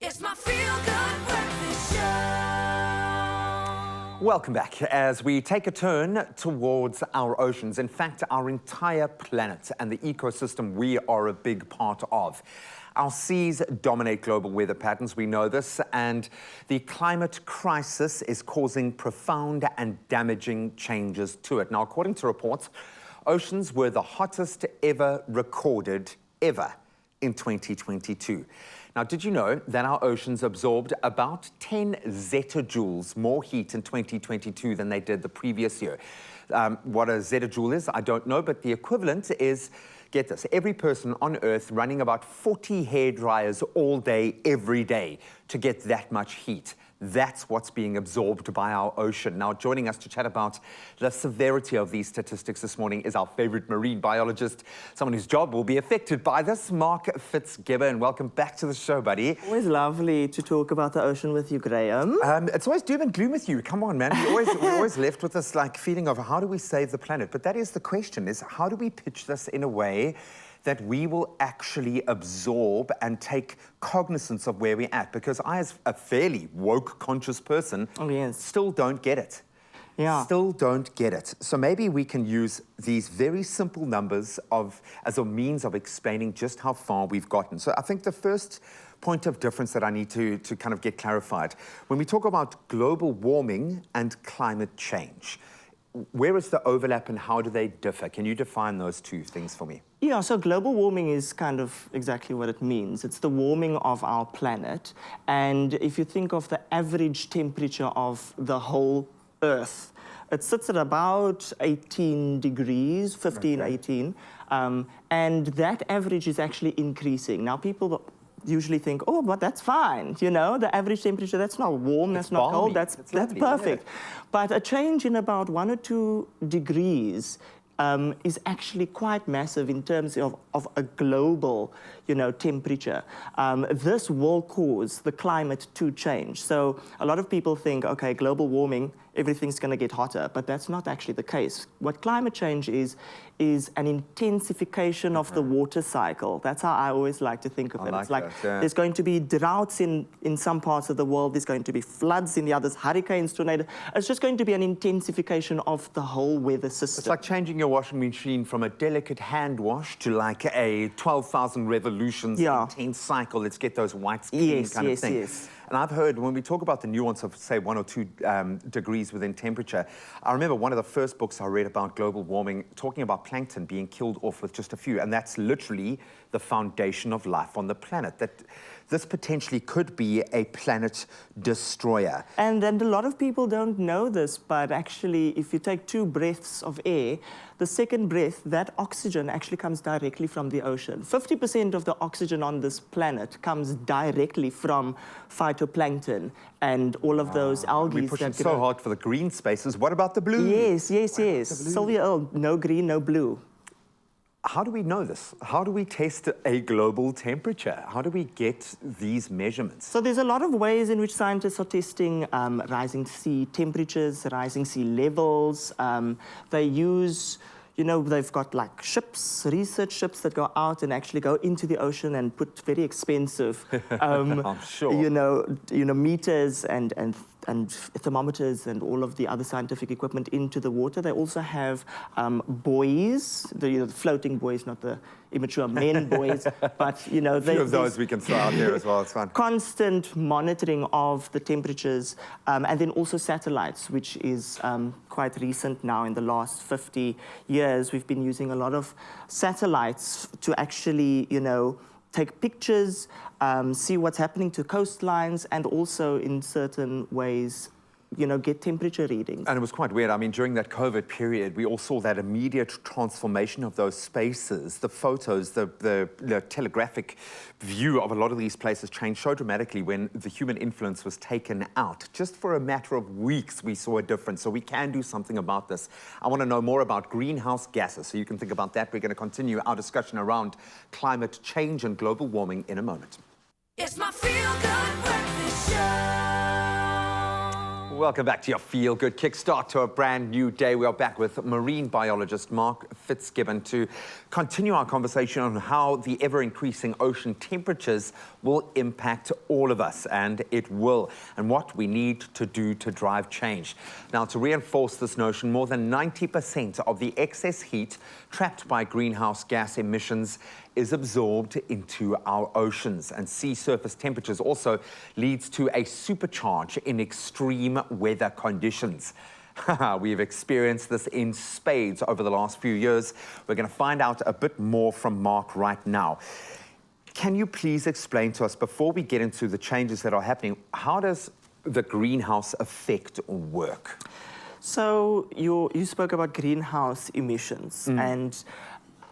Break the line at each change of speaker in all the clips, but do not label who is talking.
It's my feel-good breakfast show.
Welcome back as we take a turn towards our oceans. In fact, our entire planet and the ecosystem we are a big part of. Our seas dominate global weather patterns, we know this, and the climate crisis is causing profound and damaging changes to it. Now, according to reports, oceans were the hottest ever recorded, ever, in 2022. Now, did you know that our oceans absorbed about 10 zettajoules more heat in 2022 than they did the previous year? What a zettajoule is, I don't know, but the equivalent is, get this, every person on Earth running about 40 hair dryers all day, every day, to get that much heat. That's what's being absorbed by our ocean. Now, joining us to chat about the severity of these statistics this morning is our favorite marine biologist, someone whose job will be affected by this, Mark Fitzgibbon. Welcome back to the show, buddy.
Always lovely to talk about the ocean with you, Graham.
It's always doom and gloom with you. Come on, man. We're always left with this like feeling of how do we save the planet? But that is the question, is how do we pitch this in a way that we will actually absorb and take cognizance of where we're at? Because I, as a fairly woke, conscious person, still don't get it.
Yeah.
Still don't get it. So maybe we can use these very simple numbers as a means of explaining just how far we've gotten. So I think the first point of difference that I need to kind of get clarified, when we talk about global warming and climate change, where is the overlap and how do they differ? Can you define those two things for me?
Yeah, so global warming is kind of exactly what it means. It's the warming of our planet. And if you think of the average temperature of the whole Earth, it sits at about 18 degrees, 15, okay. 18. And that average is actually increasing. Now, people usually think, oh, but that's fine. You know, the average temperature, that's not warm, that's not cold, that's perfect. Yeah. But a change in about 1 or 2 degrees is actually quite massive in terms of a global, temperature. This will cause the climate to change. So a lot of people think, okay, global warming, everything's going to get hotter, but that's not actually the case. What climate change is an intensification of the water cycle. That's how I always like to think of it. It's like there's going to be droughts in some parts of the world, there's going to be floods in the others, hurricanes, tornadoes. It's just going to be an intensification of the whole weather system.
It's like changing your washing machine from a delicate hand wash to like a 12,000 revolutions intense cycle. Let's get those whites clean kind of thing. Yes. And I've heard when we talk about the nuance of, say, 1 or 2 degrees within temperature, I remember one of the first books I read about global warming talking about plankton being killed off with just a few, and that's literally the foundation of life on the planet. That this potentially could be a planet destroyer.
And a lot of people don't know this, but actually, if you take 2 breaths of air, the second breath, that oxygen actually comes directly from the ocean. 50% of the oxygen on this planet comes directly from phytoplankton and all of those algae.
We're pushing so hard for the green spaces. What about the blue?
Yes. Sylvia, no green, no blue.
How do we know this? How do we test a global temperature? How do we get these measurements?
So there's a lot of ways in which scientists are testing rising sea temperatures, rising sea levels. They use, they've got like ships, research ships that go out and actually go into the ocean and put very expensive,
I'm sure.
meters and thermometers and all of the other scientific equipment into the water. They also have buoys, the floating buoys, not the immature men buoys, but
a few of those we can throw out there as well. It's fun.
Constant monitoring of the temperatures, and then also satellites, which is quite recent now. In the last 50 years, we've been using a lot of satellites to actually, take pictures, see what's happening to coastlines, and also in certain ways, get temperature readings.
And it was quite weird. I mean, during that COVID period, we all saw that immediate transformation of those spaces. The photos, the telegraphic view of a lot of these places changed so dramatically when the human influence was taken out. Just for a matter of weeks, we saw a difference. So we can do something about this. I want to know more about greenhouse gases, so you can think about that. We're going to continue our discussion around climate change and global warming in a moment.
It's my feel-good breakfast show.
Welcome back to your Feel Good Kickstart to a brand new day. We are back with marine biologist Mark Fitzgibbon to continue our conversation on how the ever-increasing ocean temperatures will impact all of us, and it will, and what we need to do to drive change. Now, to reinforce this notion, more than 90% of the excess heat trapped by greenhouse gas emissions is absorbed into our oceans, and sea surface temperatures also leads to a supercharge in extreme weather conditions. We've experienced this in spades over the last few years. We're going to find out a bit more from Mark right now. Can you please explain to us, before we get into the changes that are happening, how does the greenhouse effect work?
So you spoke about greenhouse emissions, and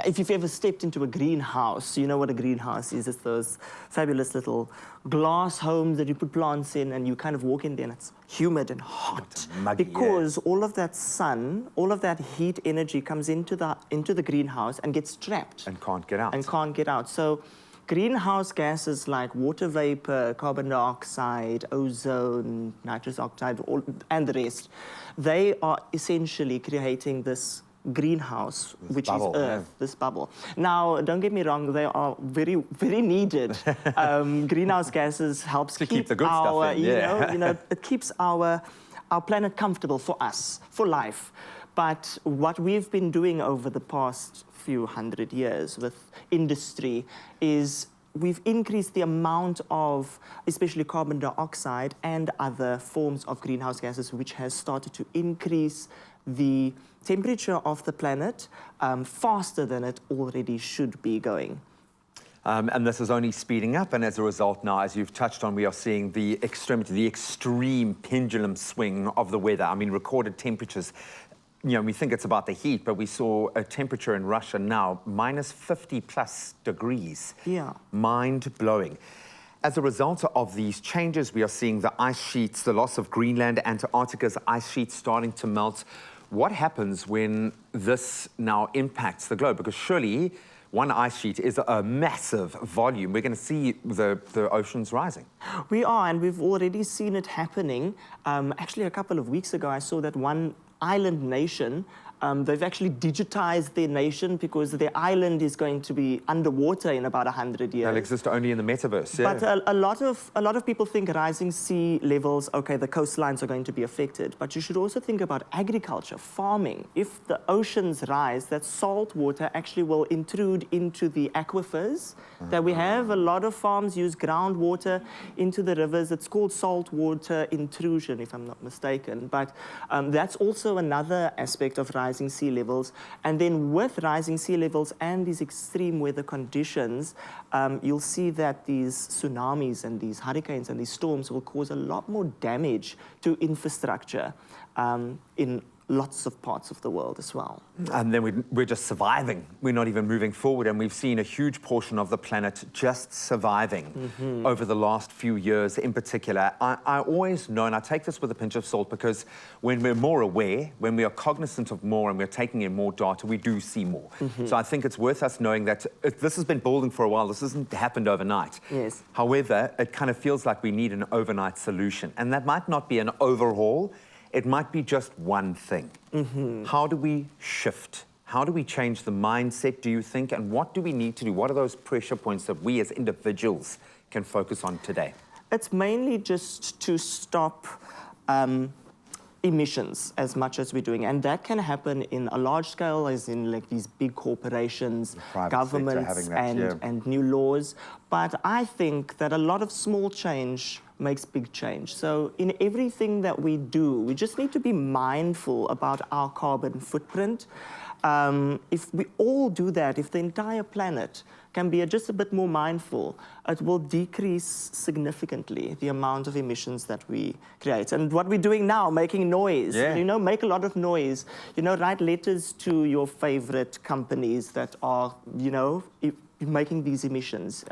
if you've ever stepped into a greenhouse, you know what a greenhouse is. It's those fabulous little glass homes that you put plants in, and you kind of walk in there and it's humid and hot.
Muggy,
because all of that sun, all of that heat energy comes into the greenhouse and gets trapped.
And can't get out.
And can't get out. So greenhouse gases like water vapor, carbon dioxide, ozone, nitrous oxide, and the rest, they are essentially creating this greenhouse, which
bubble,
is Earth, this bubble. Now, don't get me wrong, they are very, very needed. Greenhouse gases helps
keep the good stuff in,
it keeps our planet comfortable for us, for life. But what we've been doing over the past few hundred years with industry is we've increased the amount of, especially carbon dioxide and other forms of greenhouse gases, which has started to increase the temperature of the planet faster than it already should be going.
And this is only speeding up, and as a result now, as you've touched on, we are seeing the extreme pendulum swing of the weather. I mean, recorded temperatures, we think it's about the heat, but we saw a temperature in Russia now, minus 50+ degrees.
Yeah.
Mind-blowing. As a result of these changes, we are seeing the ice sheets, the loss of Greenland, Antarctica's ice sheets starting to melt. What happens when this now impacts the globe? Because surely one ice sheet is a massive volume. We're going to see the oceans rising.
We are, and we've already seen it happening. Actually, a couple of weeks ago, I saw that one island nation, they've actually digitized their nation because their island is going to be underwater in about 100 years.
They'll exist only in the metaverse, yeah.
But a lot of people think rising sea levels, okay, the coastlines are going to be affected. But you should also think about agriculture, farming. If the oceans rise, that salt water actually will intrude into the aquifers that we have. A lot of farms use groundwater into the rivers. It's called salt water intrusion, if I'm not mistaken. But that's also another aspect of rising sea levels. And then with rising sea levels and these extreme weather conditions, you'll see that these tsunamis and these hurricanes and these storms will cause a lot more damage to infrastructure in lots of parts of the world as well.
And then we're just surviving. We're not even moving forward. And we've seen a huge portion of the planet just surviving over the last few years in particular. I always know, and I take this with a pinch of salt, because when we're more aware, when we are cognizant of more and we're taking in more data, we do see more. So I think it's worth us knowing that this has been building for a while. This hasn't happened overnight.
Yes.
However, it kind of feels like we need an overnight solution. And that might not be an overhaul. It might be just one thing. How do we shift? How do we change the mindset, do you think? And what do we need to do? What are those pressure points that we as individuals can focus on today?
It's mainly just to stop emissions as much as we're doing. And that can happen in a large scale, as in like these big corporations, governments, and new laws. But I think that a lot of small change makes big change. So in everything that we do, we just need to be mindful about our carbon footprint. If we all do that, if the entire planet can be just a bit more mindful, it will decrease significantly the amount of emissions that we create. And what we're doing now, making noise, make a lot of noise, write letters to your favorite companies that are, making these emissions.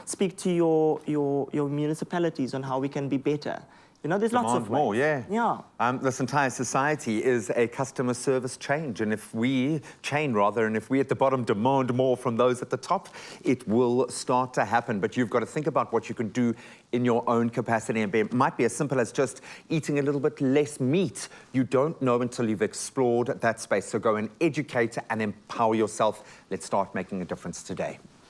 Speak to your municipalities on how we can be better. You know, there's lots
Demand
of ways.
more, yeah.
Yeah.
This entire society is a customer service change, and if we at the bottom demand more from those at the top, it will start to happen. But you've got to think about what you can do in your own capacity, and it might be as simple as just eating a little bit less meat. You don't know until you've explored that space. So go and educate and empower yourself. Let's start making a difference today.